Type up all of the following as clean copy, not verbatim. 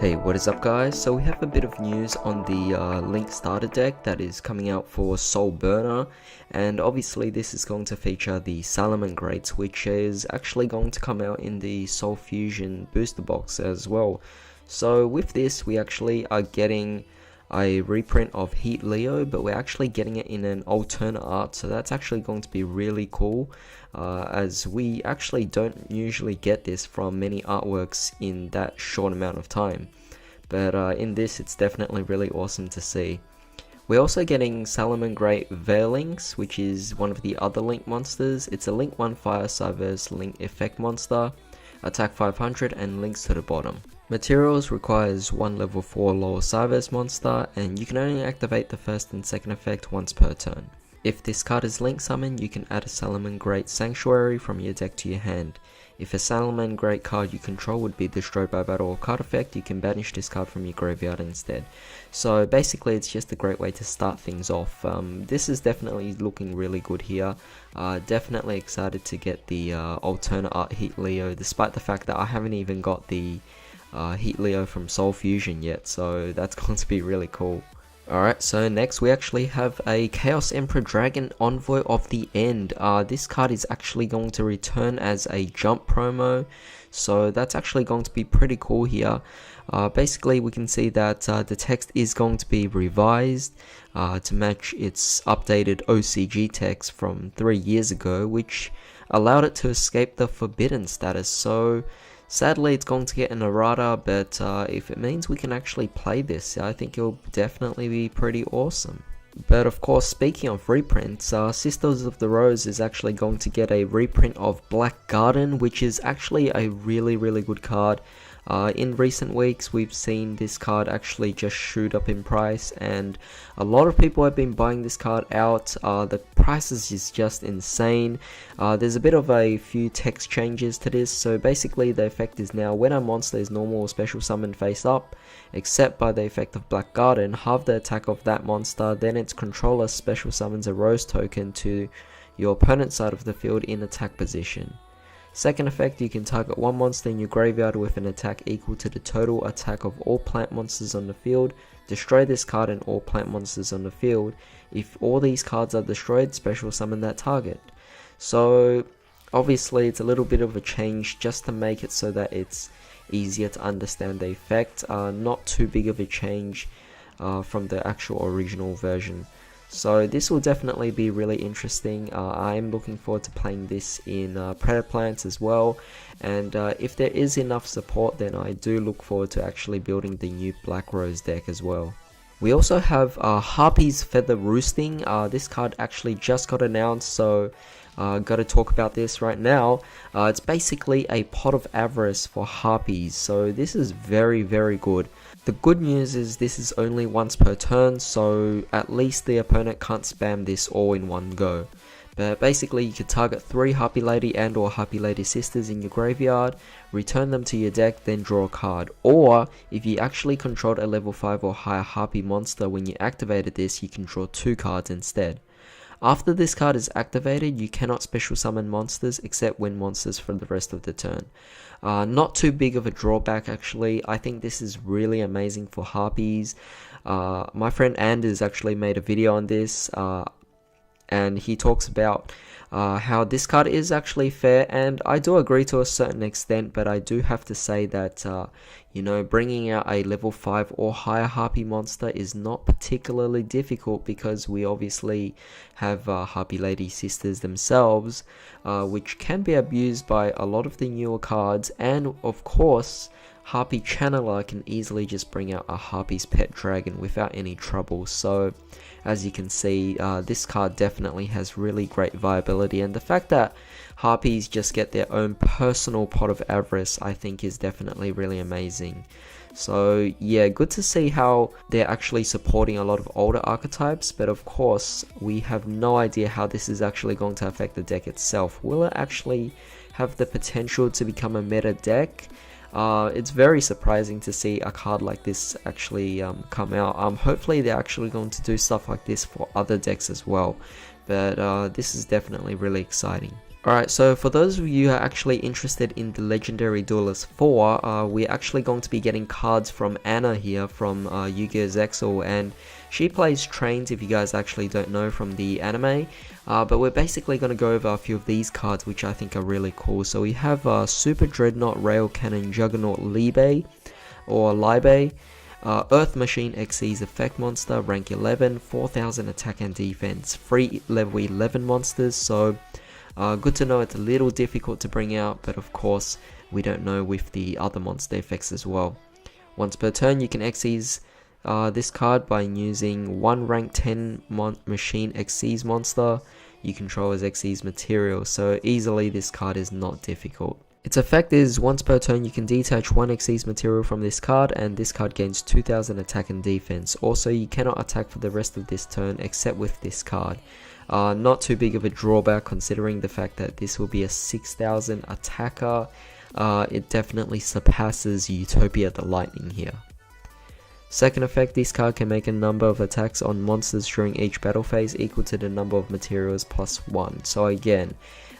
Hey, what is up guys? So we have a bit of news on the Link starter deck that is coming out for Soul Burner, and obviously this is going to feature the Salamangreats, which is actually going to come out in the Soul Fusion booster box as well. So with this we actually are getting a reprint of Heat Leo, but we're actually getting it in an alternate art, so that's actually going to be really cool, as we actually don't usually get this from many artworks in that short amount of time. But in this it's definitely really awesome to see. We're also getting Salamangreat Veilings, which is one of the other Link monsters. It's a Link 1 Fire Cyberse Link effect monster, attack 500 and links to the bottom. Materials requires one level 4 lower Cyberse monster, and you can only activate the first and second effect once per turn. If this card is Link summoned, you can add a Salamangreat Sanctuary from your deck to your hand. If a Salamangreat card you control would be destroyed by battle or card effect, you can banish this card from your graveyard instead. So basically it's just a great way to start things off. This is definitely looking really good here. Definitely excited to get the alternate art Heat Leo, despite the fact that I haven't even got the Heat Leo from Soul Fusion yet, so that's going to be really cool. Alright, so next we actually have a Chaos Emperor Dragon Envoy of the End. This card is actually going to return as a jump promo, so that's actually going to be pretty cool here. Basically we can see that the text is going to be revised to match its updated OCG text from 3 years ago, which allowed it to escape the forbidden status. So sadly it's going to get an errata, but if it means we can actually play this, I think it'll definitely be pretty awesome. But of course, speaking of reprints, Sisters of the Rose is actually going to get a reprint of Black Garden, which is actually a really good card. In recent weeks we've seen this card actually just shoot up in price, and a lot of people have been buying this card out. The prices is just insane. There's a bit of a few text changes to this, so basically the effect is now when a monster is normal or special summoned face up, except by the effect of Black Garden, halve the attack of that monster, then its controller special summons a rose token to your opponent's side of the field in attack position. Second effect, you can target one monster in your graveyard with an attack equal to the total attack of all plant monsters on the field. Destroy this card and all plant monsters on the field. If all these cards are destroyed, special summon that target. So obviously it's a little bit of a change just to make it so that it's easier to understand the effect. Not too big of a change from the actual original version. So this will definitely be really interesting. I'm looking forward to playing this in Predator Plants as well, and if there is enough support, then I do look forward to actually building the new Black Rose deck as well. We also have Harpie's Feather Roosting. This card actually just got announced, so got to talk about this right now. It's basically a Pot of Avarice for Harpies, so this is very good. The good news is this is only once per turn, so at least the opponent can't spam this all in one go. But basically you can target 3 Harpie Lady and or Harpie Lady Sisters in your graveyard, return them to your deck, then draw a card. Or if you actually controlled a level 5 or higher Harpie monster when you activated this, you can draw 2 cards instead. After this card is activated, you cannot special summon monsters except win monsters for the rest of the turn. Not too big of a drawback actually. I think this is really amazing for Harpies. My friend Anders actually made a video on this, and he talks about how this card is actually fair, and I do agree to a certain extent, but I do have to say that you know, bringing out a level 5 or higher Harpie monster is not particularly difficult, because we obviously have Harpie Lady Sisters themselves, which can be abused by a lot of the newer cards, and of course Harpie Channeler can easily just bring out a Harpie's Pet Dragon without any trouble. So as you can see, this card definitely has really great viability, and the fact that Harpies just get their own personal Pot of Avarice I think is definitely really amazing. So yeah, good to see how they're actually supporting a lot of older archetypes, but of course we have no idea how this is actually going to affect the deck itself. Will it actually have the potential to become a meta deck? It's very surprising to see a card like this actually come out. Hopefully they're actually going to do stuff like this for other decks as well, but this is definitely really exciting. Alright, so for those of you who are actually interested in the Legendary Duelist 4, we're actually going to be getting cards from Anna here from Yu-Gi-Oh! Zexal, and she plays trains, if you guys actually don't know, from the anime. But we're basically going to go over a few of these cards, which I think are really cool. So we have Super Dreadnought Rail Cannon Juggernaut Libe, or Libe. Earth Machine XC's effect monster, rank 11, 4000 attack and defense, 3 level 11 monsters, so good to know. It's a little difficult to bring out, but of course we don't know with the other monster effects as well. Once per turn you can XC's this card by using one rank 10 machine XC's monster you control as XC's material, so easily this card is not difficult. Its effect is once per turn you can detach one XC's material from this card, and this card gains 2000 attack and defense. Also you cannot attack for the rest of this turn except with this card. Not too big of a drawback considering the fact that this will be a 6000 attacker. It definitely surpasses Utopia the Lightning here. Second effect, this card can make a number of attacks on monsters during each battle phase equal to the number of materials plus 1. So again,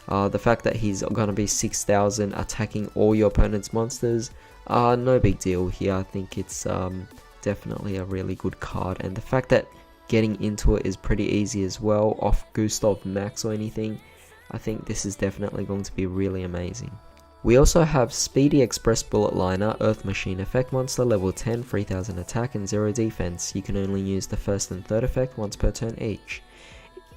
the fact that he's going to be 6000 attacking all your opponent's monsters, no big deal here. I think it's definitely a really good card, and the fact that getting into it is pretty easy as well, off Gustav Max or anything, I think this is definitely going to be really amazing. We also have Speedy Express Bullet Liner, Earth Machine effect monster, level 10, 3000 attack and 0 defense. You can only use the first and third effect once per turn each.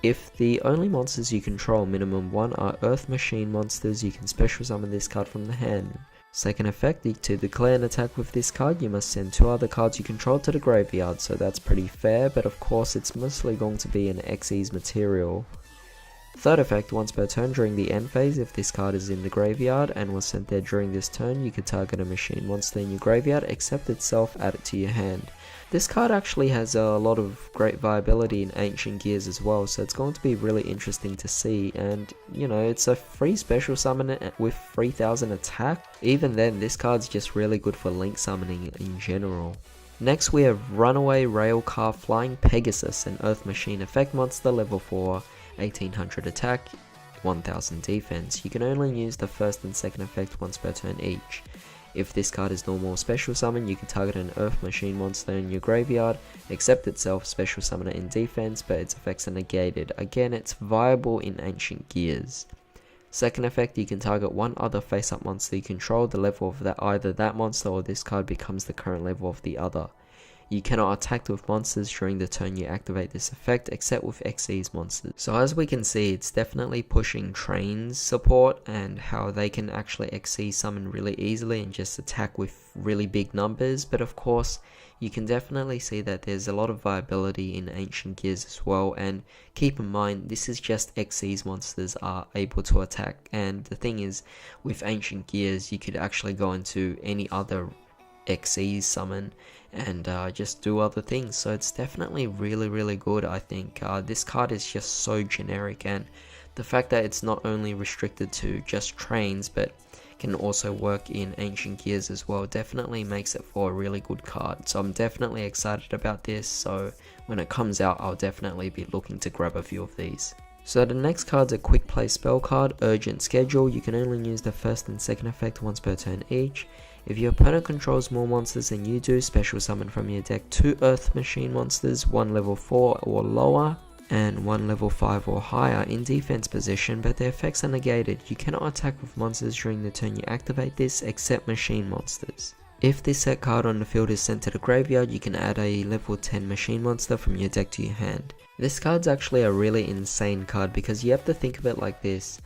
If the only monsters you control minimum 1 are Earth Machine monsters, you can special summon this card from the hand. Second effect, to declare an attack with this card, you must send 2 other cards you control to the graveyard, so that's pretty fair, but of course it's mostly going to be an XE's material. Third effect, once per turn during the end phase, if this card is in the graveyard and was sent there during this turn, you could target a machine monster in your graveyard, except itself, add it to your hand. This card actually has a lot of great viability in Ancient Gears as well, so it's going to be really interesting to see, and you know, it's a free special summon with 3000 attack. Even then, this card's just really good for link summoning in general. Next we have Runaway Railcar Flying Pegasus, an Earth Machine effect monster, level 4, 1800 attack, 1000 defense. You can only use the first and second effect once per turn each. If this card is normal special summon, you can target an Earth Machine monster in your graveyard, except itself, special summon it in defense, but its effects are negated. Again, it's viable in Ancient Gears. Second effect, you can target one other face-up monster you control. The level of either that monster or this card becomes the current level of the other. You cannot attack with monsters during the turn you activate this effect, except with XE's monsters. So as we can see, it's definitely pushing trains support and how they can actually XE summon really easily and just attack with really big numbers. But of course, you can definitely see that there's a lot of viability in Ancient Gears as well. And keep in mind, this is just XE's monsters are able to attack. And the thing is, with Ancient Gears, you could actually go into any other XE summon and just do other things, so it's definitely really good. I think this card is just so generic, and the fact that it's not only restricted to just trains but can also work in Ancient Gears as well definitely makes it for a really good card. So I'm definitely excited about this, so when it comes out I'll definitely be looking to grab a few of these. So the next card's a quick play spell card, Urgent Schedule. You can only use the first and second effect once per turn each. If your opponent controls more monsters than you do, special summon from your deck 2 Earth Machine monsters, 1 level 4 or lower, and 1 level 5 or higher in defense position, but their effects are negated. You cannot attack with monsters during the turn you activate this, except machine monsters. If this set card on the field is sent to the graveyard, you can add a level 10 machine monster from your deck to your hand. This card's actually a really insane card because you have to think of it like this.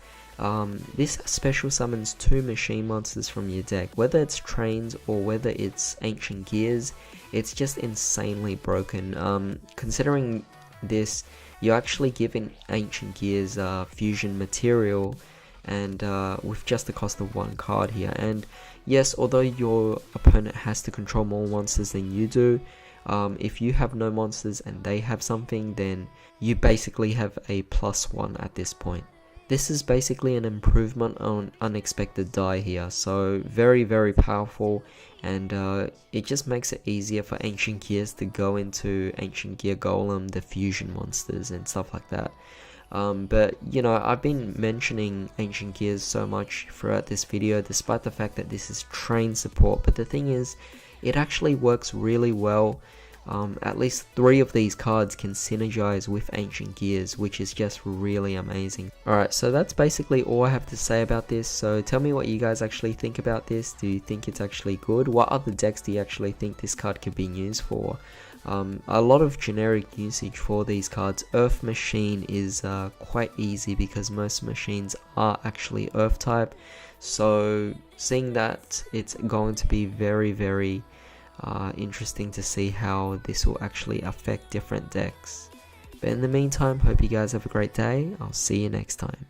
This special summons 2 machine monsters from your deck. Whether it's trains or whether it's Ancient Gears, it's just insanely broken. Considering this, you're actually giving Ancient Gears fusion material, and with just the cost of 1 card here. And yes, although your opponent has to control more monsters than you do, if you have no monsters and they have something, then you basically have a +1 at this point. This is basically an improvement on Unexpected Die here, so very powerful, and it just makes it easier for Ancient Gears to go into Ancient Gear Golem, the fusion monsters and stuff like that. But you know, I've been mentioning Ancient Gears so much throughout this video, despite the fact that this is train support. But the thing is, it actually works really well. At least 3 of these cards can synergize with Ancient Gears, which is just really amazing. Alright, so that's basically all I have to say about this. So tell me what you guys actually think about this. Do you think it's actually good? What other decks do you actually think this card could be used for? A lot of generic usage for these cards. Earth Machine is quite easy because most machines are actually Earth type. So seeing that, it's going to be very interesting to see how this will actually affect different decks. But in the meantime, hope you guys have a great day. I'll see you next time.